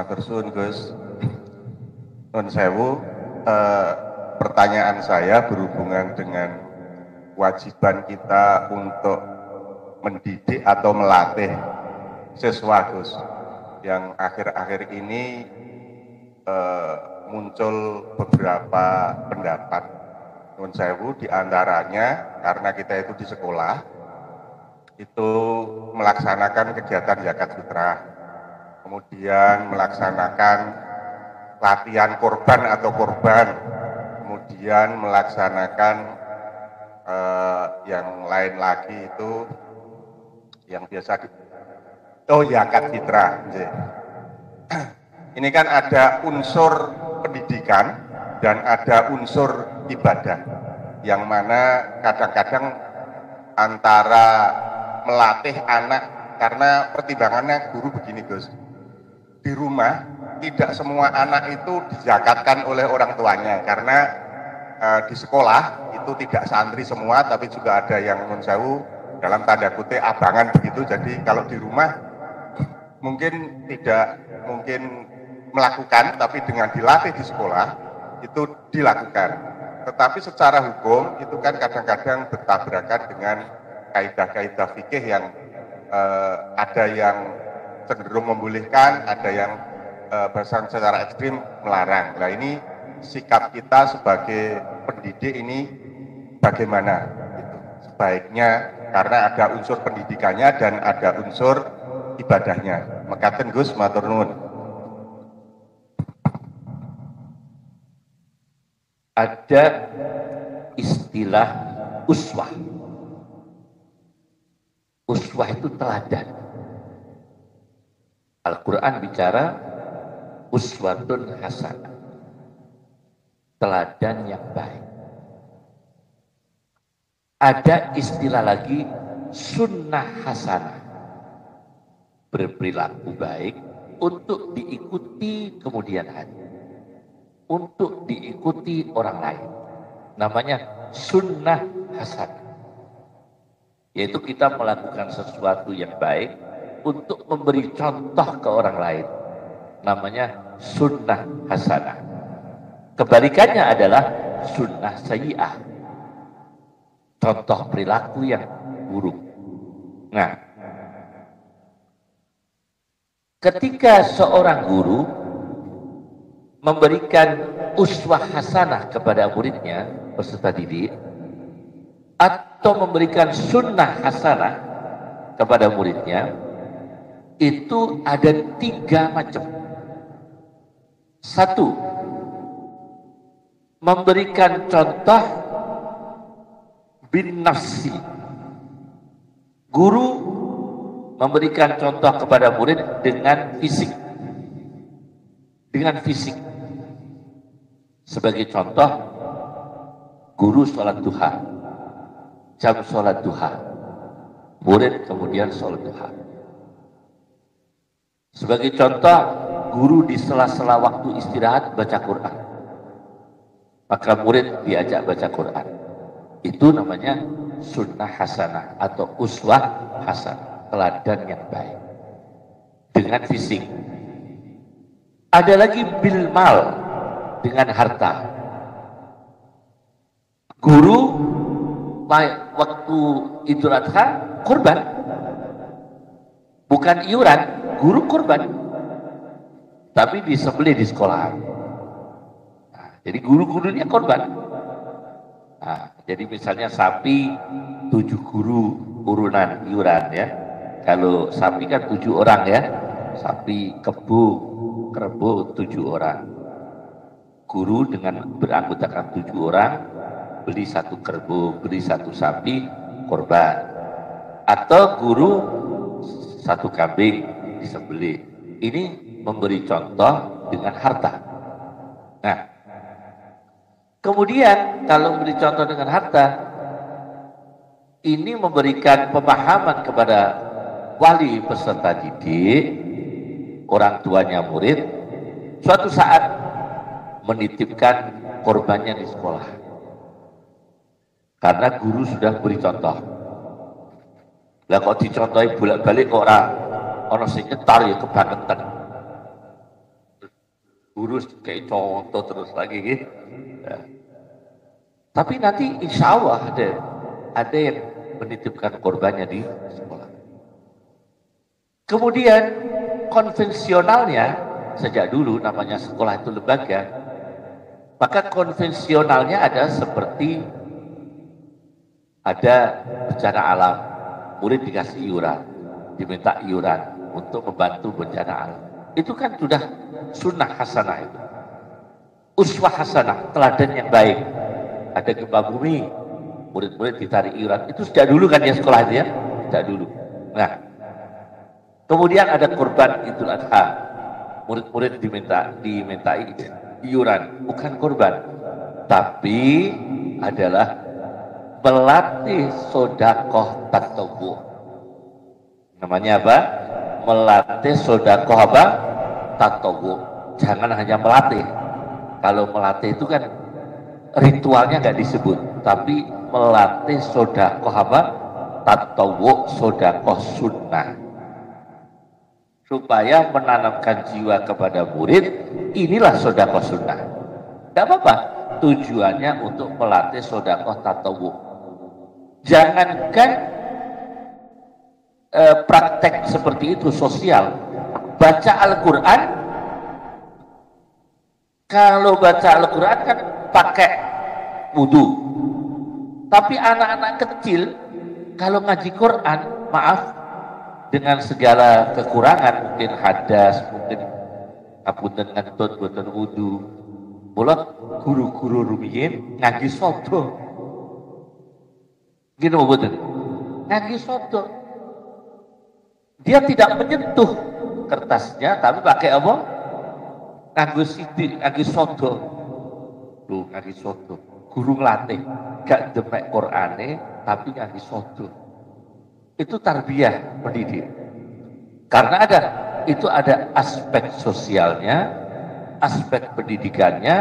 Matur suwun Gus. Nun sewu, pertanyaan saya berhubungan dengan kewajiban kita untuk mendidik atau melatih siswa Gus. Yang akhir-akhir ini muncul beberapa pendapat Nun sewu, diantaranya karena kita itu di sekolah itu melaksanakan kegiatan zakat fitrah, kemudian melaksanakan latihan korban atau korban, kemudian melaksanakan yang lain lagi itu yang biasa zakat fitrah. Ini kan ada unsur pendidikan dan ada unsur ibadah, yang mana kadang-kadang antara melatih anak, karena pertimbangannya guru begini Gus, di rumah tidak semua anak itu dizakatkan oleh orang tuanya, karena di sekolah itu tidak santri semua, tapi juga ada yang nun sewu dalam tanda kutip abangan begitu. Jadi kalau di rumah mungkin tidak mungkin melakukan, tapi dengan dilatih di sekolah itu dilakukan. Tetapi secara hukum itu kan kadang-kadang bertabrakan dengan kaidah-kaidah fikih yang ada yang cenderung membolehkan, ada yang bahkan secara ekstrim melarang. Nah ini sikap kita sebagai pendidik ini bagaimana? Gitu. Sebaiknya karena ada unsur pendidikannya dan ada unsur ibadahnya. Mekaten Gus, matur nuwun. Ada istilah uswah. Uswah itu teladan. Al-Quran bicara uswatun hasanah, teladan yang baik. Ada istilah lagi sunnah hasanah, berperilaku baik untuk diikuti kemudian hari, untuk diikuti orang lain. Namanya sunnah hasanah, yaitu kita melakukan sesuatu yang baik untuk memberi contoh ke orang lain. Namanya sunnah hasanah. Kebalikannya adalah sunnah sayyi'ah, contoh perilaku yang buruk. Nah, ketika seorang guru memberikan uswah hasanah kepada muridnya, peserta didik, atau memberikan sunnah hasanah kepada muridnya, itu ada 3 macam. 1, memberikan contoh bin nafsi. Guru memberikan contoh kepada murid dengan fisik. Dengan fisik. Sebagai contoh, guru sholat duha, jam sholat duha, murid kemudian sholat duha. Sebagai contoh, guru di sela-sela waktu istirahat baca Quran, maka murid diajak baca Quran. Itu namanya sunnah hasanah atau uswah hasanah, teladan yang baik dengan fisik. Ada lagi bil mal, dengan harta. Guru waktu Idul Adha kurban, bukan iuran, guru kurban, tapi disembelih di sekolah. Nah, jadi guru-gurunya korban. Nah, jadi misalnya sapi 7 guru urunan iuran ya. Kalau sapi kan 7 orang ya. Sapi kerbau 7 orang. Guru dengan beranggotakan 7 orang, beli 1 kerbau, beli 1 sapi, korban. Atau guru 1 kambing disembelih. Ini memberi contoh dengan harta. Nah, kemudian kalau memberi contoh dengan harta, ini memberikan pemahaman kepada wali peserta didik, orang tuanya murid, suatu saat menitipkan korbannya di sekolah. Karena guru sudah beri contoh. Lah kok dicontohi bolak-balik kok ora ana sing nyetar ya kebangetan. urus kayak contoh terus lagi gitu. Ya. Tapi nanti insya Allah ada yang menitipkan korbannya di sekolah. Kemudian konvensionalnya sejak dulu namanya sekolah itu lembaga, maka konvensionalnya ada seperti ada bencana alam, murid dikasih iuran, diminta iuran untuk membantu bencana alam. Itu kan sudah sunnah hasanah itu. Uswah hasanah, teladan yang baik. Ada gempa bumi, murid-murid ditarik iuran. Itu sejak dulu kan ya sekolah itu ya? Sejak dulu. Nah, kemudian ada korban Idul Adha. Murid-murid dimintai iuran, bukan korban. Tapi adalah melatih sodakoh tatobu. Namanya apa? Melatih sodakoh apa? Tatobu. Jangan hanya melatih. Kalau melatih itu kan ritualnya nggak disebut, tapi melatih sodakoh apa? Tatobu, sodakoh sunnah. Supaya menanamkan jiwa kepada murid, inilah sodakoh sunnah. Gak apa-apa, tujuannya untuk melatih sodakoh tatobu. Jangankan praktek seperti itu sosial, baca Al-Quran. Kalau baca Al-Quran kan pakai wudhu, tapi anak-anak kecil kalau ngaji Quran, maaf, dengan segala kekurangan, mungkin hadas, mungkin apunten ngentut boten wudu, mulut guru-guru rumiyin ngaji sodo, gini boten ngaji sodo, dia tidak menyentuh kertasnya, tapi pakai apa? Nganggo sidik, ngaji sodo, lu ngaji sodo, guru ngelatih, gak demek Qur'ane, tapi ngaji sodo. Itu tarbiyah pendidik. Karena ada aspek sosialnya, aspek pendidikannya,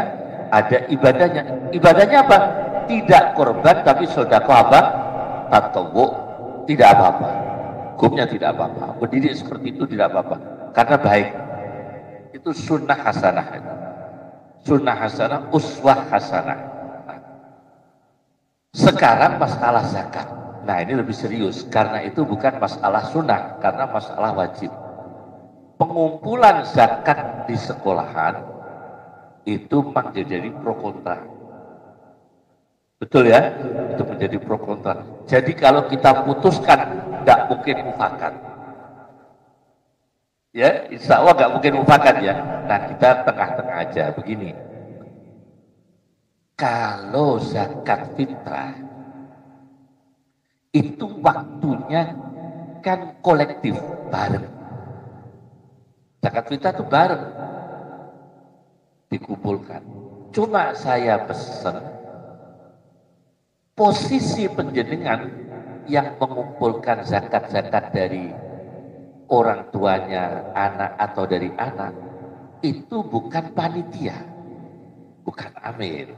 ada ibadahnya. Ibadahnya apa? Tidak korban tapi sedekah apa? Tatawu, tidak apa-apa. Hukumnya tidak apa-apa. Pendidik seperti itu tidak apa-apa. Karena baik. Itu sunnah hasanah. Sunnah hasanah, uswah hasanah. Sekarang masalah zakat. Nah ini lebih serius, karena itu bukan masalah sunnah, karena masalah wajib. Pengumpulan zakat di sekolahan itu menjadi pro kontra. Betul ya? Itu menjadi pro kontra. Jadi kalau kita putuskan, tidak mungkin mufakat. Ya, insya Allah nggak mungkin mufakat ya. Nah kita tengah-tengah aja, begini. Kalau zakat fitrah, itu waktunya kan kolektif, bareng. Zakat fitrah itu bareng dikumpulkan. Cuma saya pesan posisi penjenengan yang mengumpulkan zakat-zakat dari orang tuanya, anak atau dari anak, itu bukan panitia, bukan amir.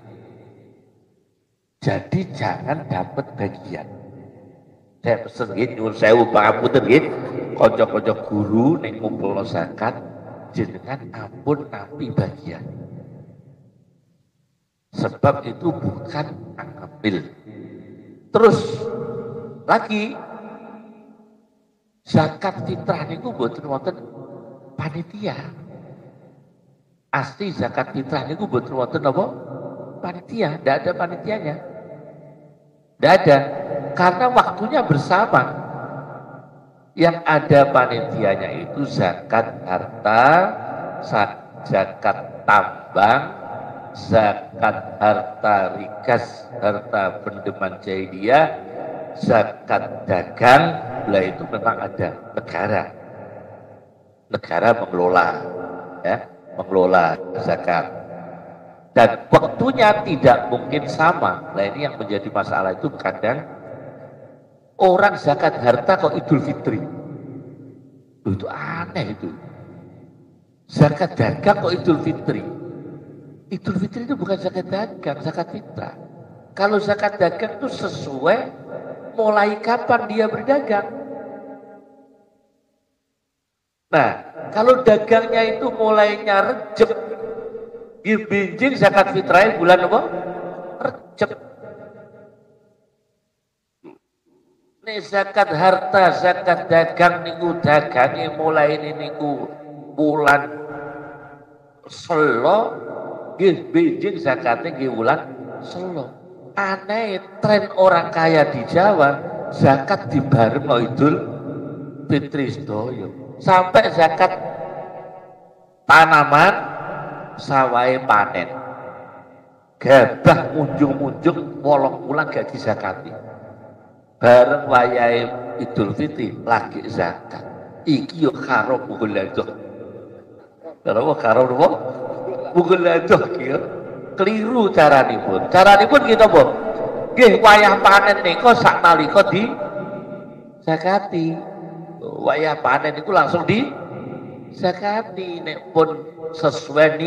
Jadi jangan dapat bagian. Saya pesen gitu, nyuwun sewu pangapunten gitu, konco-konco guru ning ngumpulno zakat, jenengan ampun napi bagian. Sebab itu bukan amil. Terus lagi zakat fitrah niku mboten wonten panitia. Asli zakat fitrah niku mboten wonten apa? Panitia, tidak ada panitianya. Tidak ada. Karena waktunya bersama. Yang ada panitianya itu zakat harta, zakat tambang, zakat harta rikas, harta pendeman jahiliyah, zakat dagang. Lah itu memang ada negara. Negara mengelola, ya, mengelola zakat. Dan waktunya tidak mungkin sama. Nah ini yang menjadi masalah itu kadang orang zakat harta kok Idul Fitri. Itu aneh itu. Zakat dagang kok Idul Fitri. Idul Fitri itu bukan zakat dagang, zakat fitrah. Kalau zakat dagang itu sesuai mulai kapan dia berdagang. Nah, kalau dagangnya itu mulainya Rejab Binjing zakat fitrah bulan apa? Recep. Nek zakat harta, zakat dagang niku dagange mulai niku bulan Selo, nggih binjing zakatnya nggih bulan Selo. Aneh tren orang kaya di Jawa zakat dibareng Idul Fitri sedoyo. Sampai zakat tanaman sawai panen. Gabah munjung-munjung 8 bulan gak dizakati. Bareng wayahe Idul Fitri lagi zakat. Iki yo karo mugul adoh. Karo karo napa? Mugul adoh iki keliru caranipun. Caranipun kita apa? Nggih wayah panen nika sak nalika di zakati. Wayah panen iku langsung di zakati nek pun sesuai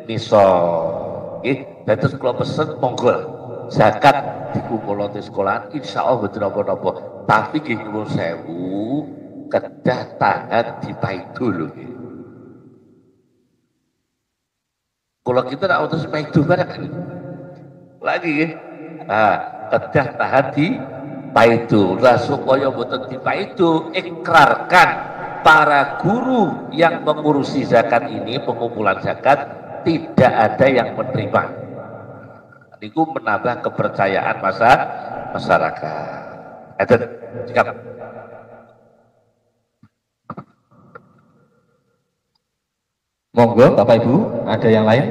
nisa. Nggih, dados kula pesen monggo zakat dikumpulno di sekolah insyaallah mboten napa-napa. Tapi nggih nyuwun sewu kedah tahan dipaidu lho nggih. Kalau kita nak utus paidu barang lagi nggih. Kedah tahan dipaidu. Lah supaya mboten dipaidu, ikrarkan para guru yang mengurusi zakat ini, pengumpulan zakat, tidak ada yang menerima. Niku menambah kepercayaan masyarakat. Eden, sikap. Monggo Bapak Ibu, ada yang lain?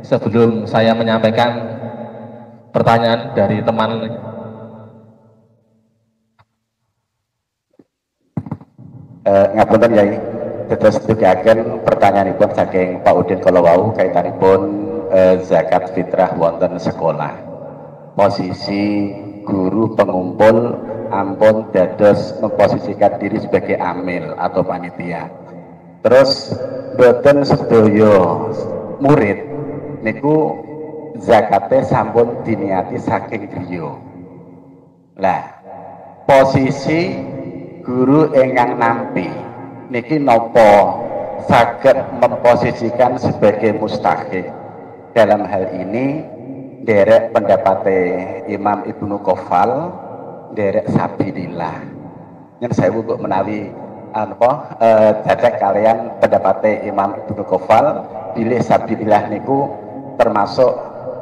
Sebelum saya menyampaikan pertanyaan dari teman. Ngapunten Yai, terus dugaken pertanyaanipun saking Pak Udin kalau wau kaitanipun zakat fitrah wonten sekolah. Posisi guru pengumpul ampun dados memposisikan diri sebagai amil atau panitia. Terus boten sedaya murid niku zakate sampun diniati saking griya. Lah posisi guru ingkang nampi niki napa saged memposisikan sebagai mustahik. Dalam hal ini derek pendapate Imam Ibnu Qofal, derek Sabilillah. Yen sewu kok menawi cacak kalian pendapatnya Imam Ibnu Qofal pilih Sabilillah niku termasuk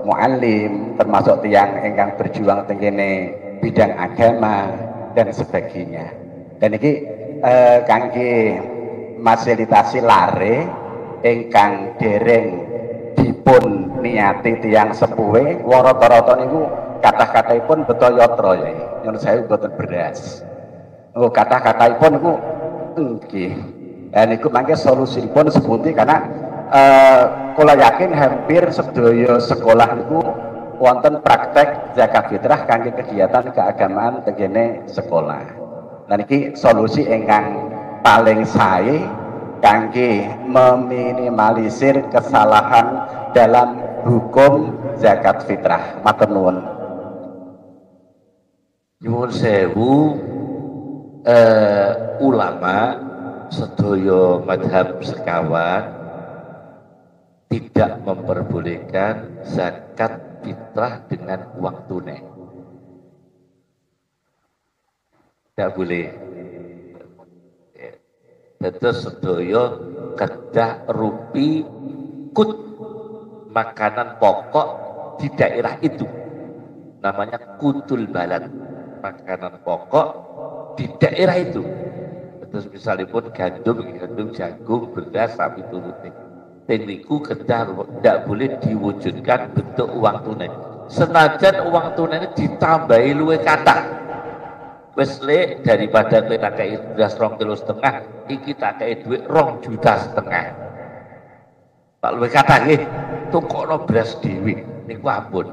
muallim, termasuk tiang ingkang berjuang tengene bidang agama dan sebagainya. Dan ini kangge fasilitasi lare ingkang dereng dipun niati tiang sepuhe rata-rata niku kata-kataipun beto yatra ya. Nyun sewu boten beras. Kata-kataipun niku nggih. Niku mangke solusipun sepundi karena kula yakin hampir sedaya sekolah niku wonten praktek zakat fitrah kangge kegiatan keagamaan tengene sekolah. Nah niki solusi ingkang paling sae kangge meminimalisir kesalahan dalam hukum zakat fitrah. Matur nuwun. Nyuwun sewu ulama sedaya madhab sekawan tidak memperbolehkan zakat fitrah dengan uang tunai. Tidak boleh. Terus sedaya kedah rupi kut makanan pokok di daerah itu. Namanya kutul balad. Makanan pokok di daerah itu. Terus misalnya pun gandum, jagung, beras, sapi turutnya. Tekniku kedah tidak boleh diwujudkan bentuk uang tunai. Senajan uang tunai ini ditambahi luwe kata. Wes le daripada kita kayak beras 2,5 kg, iki tak kayak duit 2,5 juta. Pak luwe kata nggih, tukokno beras dhewe niku ampun.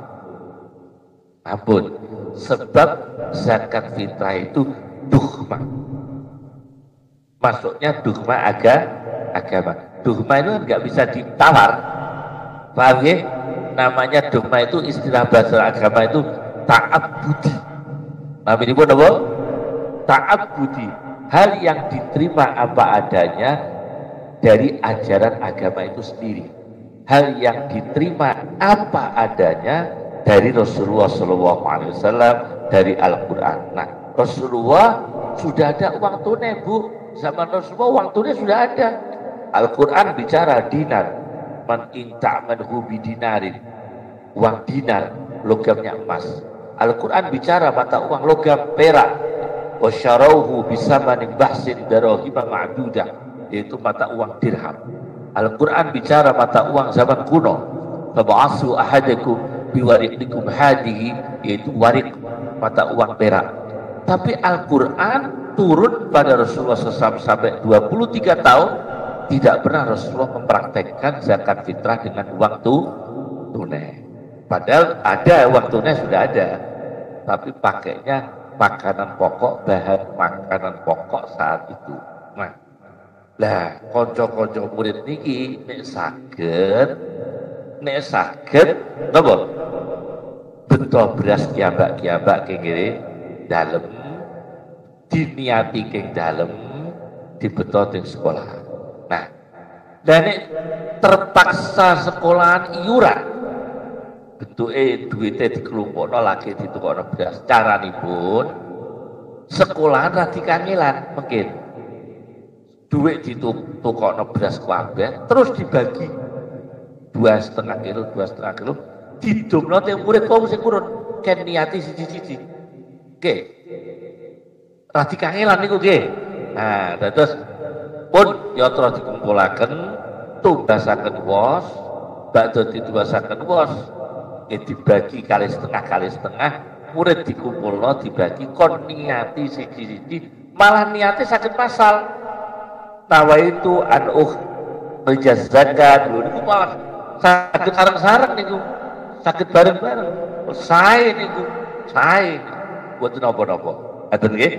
Ampun. Sebab zakat fitrah itu duhma. Masuknya duhma agama. Duhma itu nggak bisa ditawar. Paham ya? Namanya duhma itu istilah bahasa agama itu taat budi. Nama ini pun apa? Taat budi. Hal yang diterima apa adanya dari ajaran agama itu sendiri. hal yang diterima apa adanya dari Rasulullah SAW, dari Al-Quran. Nah, Rasulullah sudah ada uang tunai, Bu. Zaman Rasulullah uang tunai sudah ada. Al-Quran bicara dinar, man in ta'manhu bidinarin, uang dinar, logamnya emas. Al-Quran bicara mata uang logam perak, wasyarauhu bisamanin bahsin darahima ma'dudah, yaitu mata uang dirham. Al-Quran bicara mata uang zaman kuno, fab'asu ahadakum biwariqikum hadihi, yaitu warik, mata uang perak. Tapi Al-Quran turun pada Rasulullah SAW sampai 23 tahun, tidak pernah Rasulullah mempraktekkan zakat fitrah dengan uang tunai. Padahal ada uang tunai, sudah ada, tapi pakainya makanan pokok, bahan makanan pokok saat itu. Nah, lah konco-konco murid niki nek saged napa beto beras kiambak-kiambak kengire dalem, diniati keng dalem, dibeto teng sekolah. Nah, dan terpaksa sekolahan iuran, bentuke duitnya dikelompokno lagi ditukokno beras. Caranipun sekolahan ra dikangelan, mungkin duit ditukokno beras kabeh terus dibagi 2,5 kilo didomno teng murid wong sing kurun ken niati siji-siji. Nggih. Ra dikangelan niku nggih. Nah, terus pun yatra dikumpulaken, tumbasaken wos, bakda ditubasaken wos, dibagi kali setengah, murid dikumpulno dibagi kon niati siji-siji, malah niati saged pasal. Nawaitu an menjazakan lho niku malah saged sareng-sareng niku, saged bareng-bareng. Sae niku, sae. Mboten napa-napa. Ngoten nggih.